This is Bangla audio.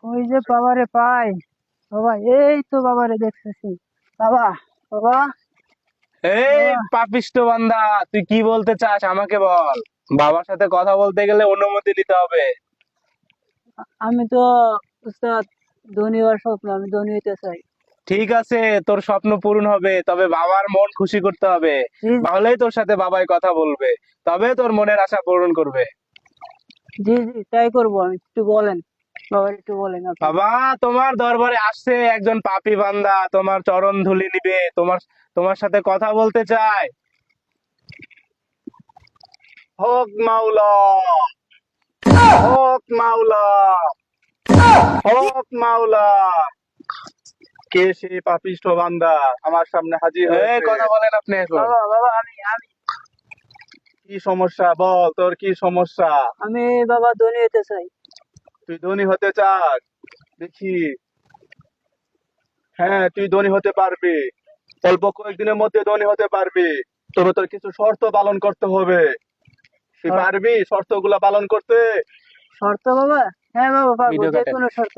কই যে বাবারে পাই। বাবা, এই তো বাবারে দেখতেছি। বাবা, বাবা, এই বাবা। পাপিষ্ঠ বান্দা, তুই কি বলতে চাস আমাকে বল। বাবার সাথে কথা বলতে গেলে অনুমতি নিতে হবে। আমি তো উস্তাদ ধনী হওয়ার স্বপ্ন, আমি ধনী হইতে চাই। ঠিক আছে, তোর স্বপ্ন পূরণ হবে, তবে বাবার মন খুশি করতে হবে। জি, তাহলেই তোর সাথে বাবাই কথা বলবে, তবে তোর মনের আশা পূরণ করবে। জি, জি, তাই করবো আমি। একটু বলেন, বাবার একটু বলেন আপনি। বাবা, তোমার দরবারে আসছে একজন পাপী বান্দা, তোমার চরণ ধুলি নিবে, তোমার তোমার সাথে কথা বলতে চায়। হক মাওলা, হক মাওলা, হক মাওলা। কে সেই পাপিষ্ঠ বান্দা আমার সামনে হাজির হয়েছে? কথা বলেন আপনি এখন। বাবা, বাবা, আমি কি সমস্যা বল, তোর কি সমস্যা? আমি বাবা ধনী হইতে চাই। তুই ধনী হতে চাস? দেখি। হ্যাঁ, তুই ধনী হতে পারবি, অল্প কয়েকদিনের মধ্যে ধনী হতে পারবি। তবে তোর কিছু শর্ত পালন করতে হবে। তুই শর্ত? পারবি শর্তগুলা পালন করতে? শর্ত বাবা? হ্যাঁ বাবা, পারবো, ভিডিও যে কাটেন। কোনো শর্ত।